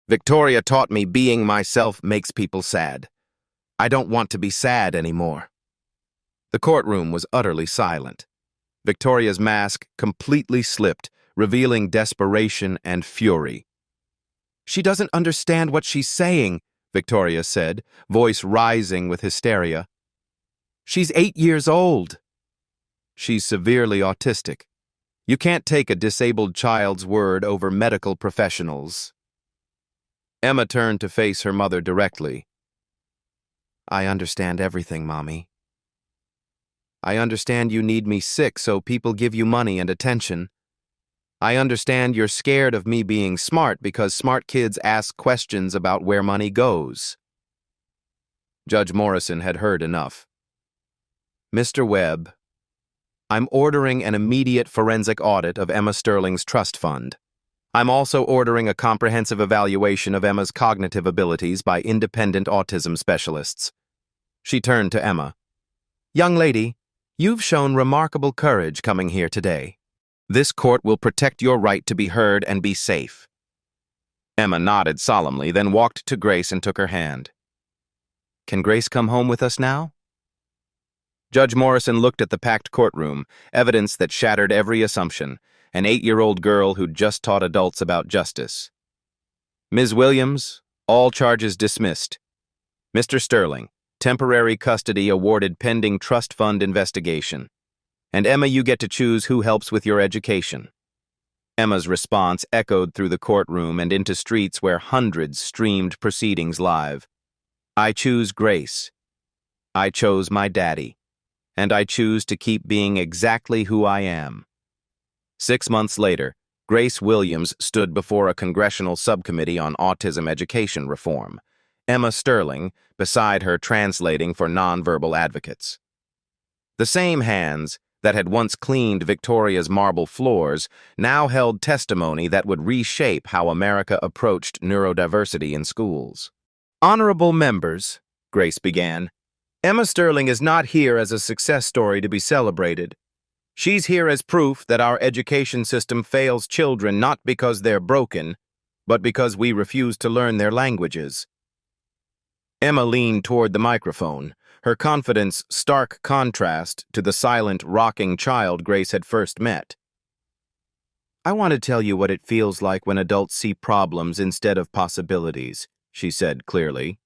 Victoria taught me being myself makes people sad. I don't want to be sad anymore. The courtroom was utterly silent. Victoria's mask completely slipped, revealing desperation and fury. She doesn't understand what she's saying, Victoria said, voice rising with hysteria. She's 8 years old. She's severely autistic. You can't take a disabled child's word over medical professionals. Emma turned to face her mother directly. I understand everything, Mommy. I understand you need me sick so people give you money and attention. I understand you're scared of me being smart because smart kids ask questions about where money goes. Judge Morrison had heard enough. Mr. Webb, I'm ordering an immediate forensic audit of Emma Sterling's trust fund. I'm also ordering a comprehensive evaluation of Emma's cognitive abilities by independent autism specialists. She turned to Emma. Young lady, you've shown remarkable courage coming here today. This court will protect your right to be heard and be safe." Emma nodded solemnly, then walked to Grace and took her hand. "Can Grace come home with us now?" Judge Morrison looked at the packed courtroom, evidence that shattered every assumption, an 8-year-old girl who'd just taught adults about justice. "Ms. Williams, all charges dismissed. Mr. Sterling, temporary custody awarded pending trust fund investigation. And Emma, you get to choose who helps with your education." Emma's response echoed through the courtroom and into streets where hundreds streamed proceedings live. "I choose Grace. I chose my daddy. And I choose to keep being exactly who I am." 6 months later, Grace Williams stood before a congressional subcommittee on autism education reform, Emma Sterling beside her translating for nonverbal advocates. The same hands that had once cleaned Victoria's marble floors now held testimony that would reshape how America approached neurodiversity in schools. "Honorable members," Grace began, "Emma Sterling is not here as a success story to be celebrated. She's here as proof that our education system fails children not because they're broken, but because we refuse to learn their languages." Emma leaned toward the microphone, her confidence stark contrast to the silent, rocking child Grace had first met. "I want to tell you what it feels like when adults see problems instead of possibilities," she said clearly,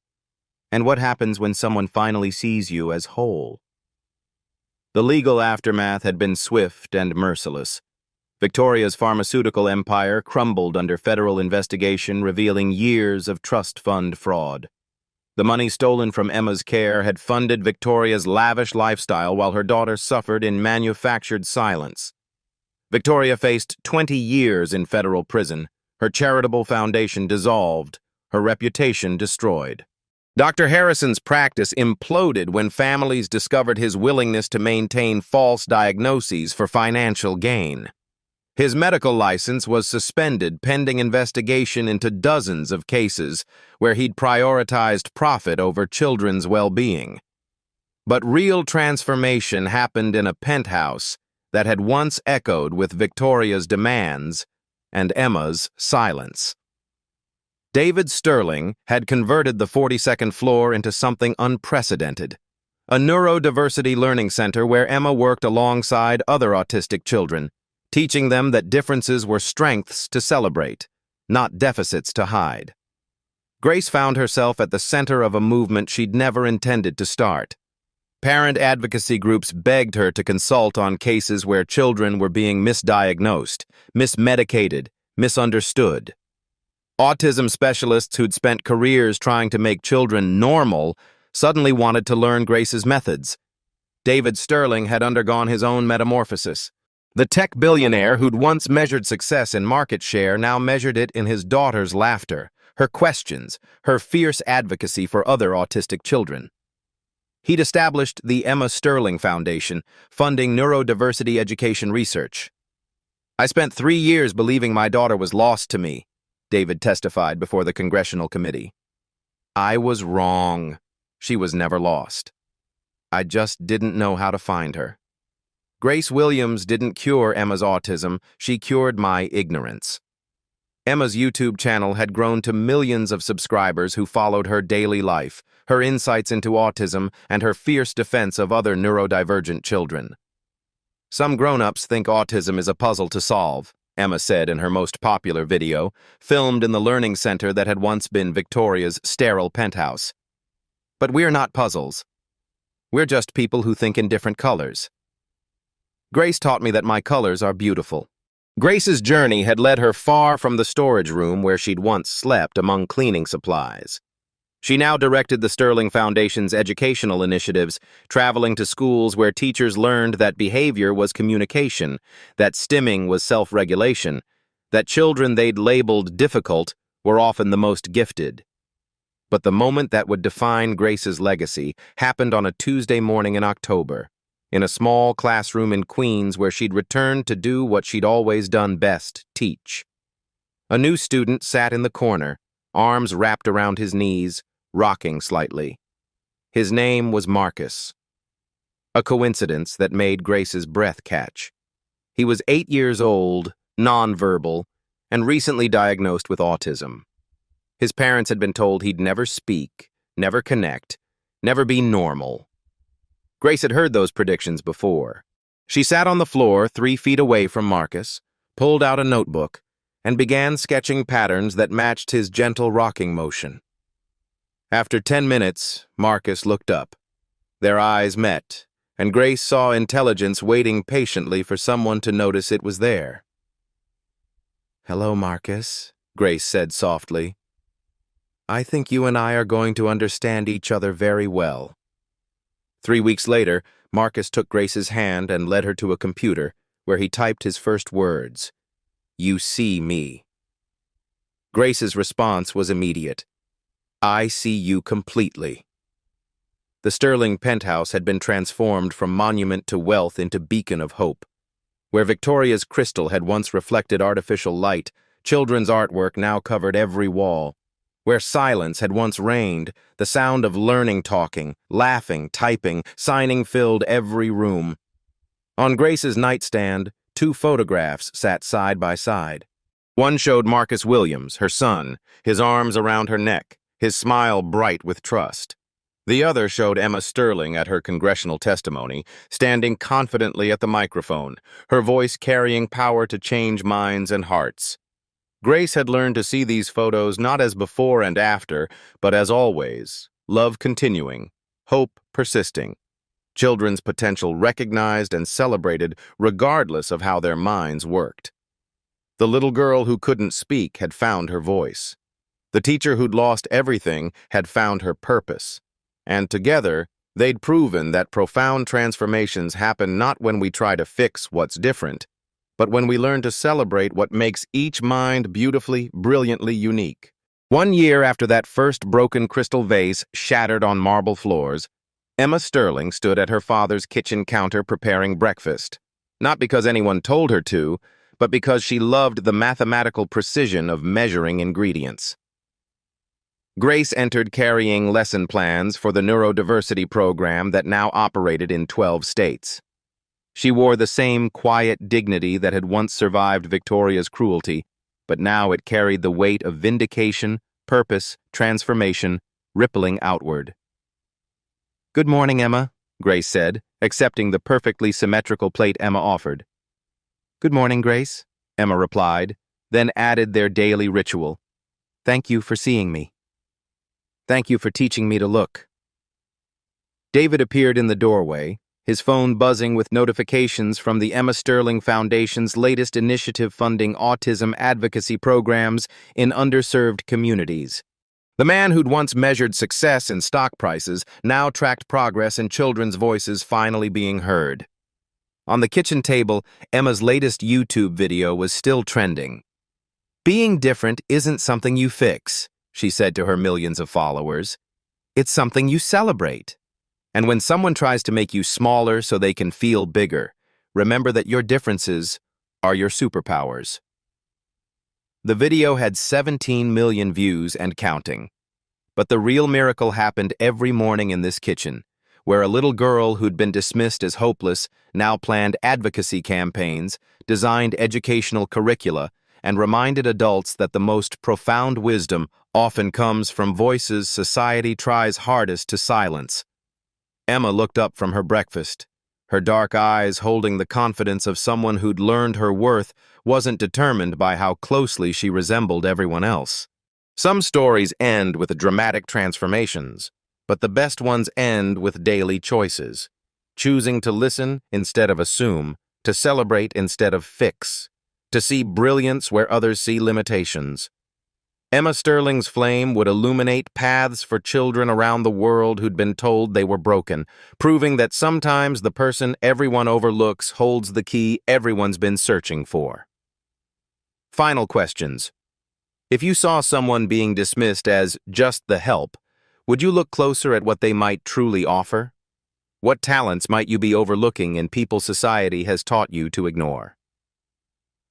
"and what happens when someone finally sees you as whole." The legal aftermath had been swift and merciless. Victoria's pharmaceutical empire crumbled under federal investigation revealing years of trust fund fraud. The money stolen from Emma's care had funded Victoria's lavish lifestyle while her daughter suffered in manufactured silence. Victoria faced 20 years in federal prison, her charitable foundation dissolved, her reputation destroyed. Dr. Harrison's practice imploded when families discovered his willingness to maintain false diagnoses for financial gain. His medical license was suspended pending investigation into dozens of cases where he'd prioritized profit over children's well-being. But real transformation happened in a penthouse that had once echoed with Victoria's demands and Emma's silence. David Sterling had converted the 42nd floor into something unprecedented, a neurodiversity learning center where Emma worked alongside other autistic children, teaching them that differences were strengths to celebrate, not deficits to hide. Grace found herself at the center of a movement she'd never intended to start. Parent advocacy groups begged her to consult on cases where children were being misdiagnosed, mismedicated, misunderstood. Autism specialists who'd spent careers trying to make children normal suddenly wanted to learn Grace's methods. David Sterling had undergone his own metamorphosis. The tech billionaire who'd once measured success in market share now measured it in his daughter's laughter, her questions, her fierce advocacy for other autistic children. He'd established the Emma Sterling Foundation, funding neurodiversity education research. "I spent 3 years believing my daughter was lost to me," David testified before the congressional committee. "I was wrong. She was never lost. I just didn't know how to find her. Grace Williams didn't cure Emma's autism, she cured my ignorance." Emma's YouTube channel had grown to millions of subscribers who followed her daily life, her insights into autism, and her fierce defense of other neurodivergent children. "Some grown-ups think autism is a puzzle to solve," Emma said in her most popular video, filmed in the learning center that had once been Victoria's sterile penthouse. "But we're not puzzles. We're just people who think in different colors. Grace taught me that my colors are beautiful." Grace's journey had led her far from the storage room where she'd once slept among cleaning supplies. She now directed the Sterling Foundation's educational initiatives, traveling to schools where teachers learned that behavior was communication, that stimming was self-regulation, that children they'd labeled difficult were often the most gifted. But the moment that would define Grace's legacy happened on a Tuesday morning in October, in a small classroom in Queens where she'd returned to do what she'd always done best, teach. A new student sat in the corner, arms wrapped around his knees, rocking slightly. His name was Marcus. A coincidence that made Grace's breath catch. He was 8 years old, nonverbal, and recently diagnosed with autism. His parents had been told he'd never speak, never connect, never be normal. Grace had heard those predictions before. She sat on the floor 3 feet away from Marcus, pulled out a notebook, and began sketching patterns that matched his gentle rocking motion. After 10 minutes, Marcus looked up. Their eyes met, and Grace saw intelligence waiting patiently for someone to notice it was there. "Hello, Marcus," Grace said softly. "I think you and I are going to understand each other very well." 3 weeks later, Marcus took Grace's hand and led her to a computer, where he typed his first words, "You see me." Grace's response was immediate. "I see you completely." The sterling penthouse had been transformed from monument to wealth into beacon of hope. Where Victoria's crystal had once reflected artificial light, children's artwork now covered every wall. Where silence had once reigned, the sound of learning, talking, laughing, typing, signing filled every room. On Grace's nightstand, 2 photographs sat side by side. One showed Marcus Williams, her son, his arms around her neck, his smile bright with trust. The other showed Emma Sterling at her congressional testimony, standing confidently at the microphone, her voice carrying power to change minds and hearts. Grace had learned to see these photos not as before and after, but as always, love continuing, hope persisting, children's potential recognized and celebrated regardless of how their minds worked. The little girl who couldn't speak had found her voice. The teacher who'd lost everything had found her purpose. And together, they'd proven that profound transformations happen not when we try to fix what's different, but when we learn to celebrate what makes each mind beautifully, brilliantly unique. 1 year after that first broken crystal vase shattered on marble floors, Emma Sterling stood at her father's kitchen counter preparing breakfast, not because anyone told her to, but because she loved the mathematical precision of measuring ingredients. Grace entered carrying lesson plans for the neurodiversity program that now operated in 12 states. She wore the same quiet dignity that had once survived Victoria's cruelty, but now it carried the weight of vindication, purpose, transformation, rippling outward. "Good morning, Emma," Grace said, accepting the perfectly symmetrical plate Emma offered. "Good morning, Grace," Emma replied, then added their daily ritual. "Thank you for seeing me. Thank you for teaching me to look." David appeared in the doorway, his phone buzzing with notifications from the Emma Sterling Foundation's latest initiative funding autism advocacy programs in underserved communities. The man who'd once measured success in stock prices now tracked progress in children's voices finally being heard. On the kitchen table, Emma's latest YouTube video was still trending. "Being different isn't something you fix," she said to her millions of followers. "It's something you celebrate. And when someone tries to make you smaller so they can feel bigger, remember that your differences are your superpowers." The video had 17 million views and counting. But the real miracle happened every morning in this kitchen, where a little girl who'd been dismissed as hopeless now planned advocacy campaigns, designed educational curricula, and reminded adults that the most profound wisdom often comes from voices society tries hardest to silence. Emma looked up from her breakfast. Her dark eyes holding the confidence of someone who'd learned her worth wasn't determined by how closely she resembled everyone else. Some stories end with dramatic transformations, but the best ones end with daily choices. Choosing to listen instead of assume, to celebrate instead of fix, to see brilliance where others see limitations. Emma Sterling's flame would illuminate paths for children around the world who'd been told they were broken, proving that sometimes the person everyone overlooks holds the key everyone's been searching for. Final questions. If you saw someone being dismissed as just the help, would you look closer at what they might truly offer? What talents might you be overlooking in people society has taught you to ignore?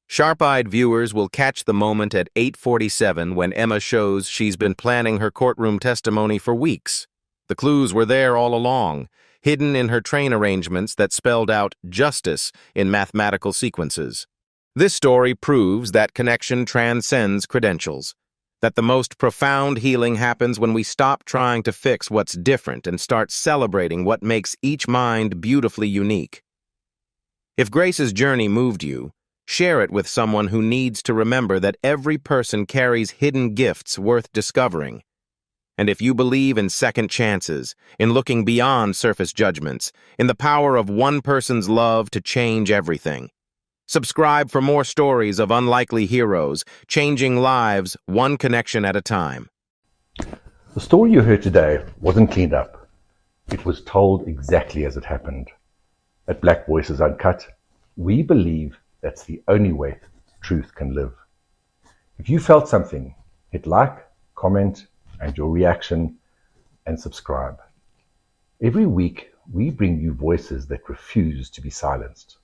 Sharp-eyed viewers will catch the moment at 8:47 when Emma shows she's been planning her courtroom testimony for weeks. The clues were there all along. hidden in her train arrangements that spelled out justice in mathematical sequences. This story proves that connection transcends credentials, that the most profound healing happens when we stop trying to fix what's different and start celebrating what makes each mind beautifully unique. If Grace's journey moved you, share it with someone who needs to remember that every person carries hidden gifts worth discovering. And if you believe in second chances, in looking beyond surface judgments, in the power of one person's love to change everything, subscribe for more stories of unlikely heroes, changing lives one connection at a time. The story you heard today wasn't cleaned up. It was told exactly as it happened. At Black Voices Uncut, we believe that's the only way truth can live. If you felt something, hit like, comment, and your reaction, and subscribe. Every week, we bring you voices that refuse to be silenced.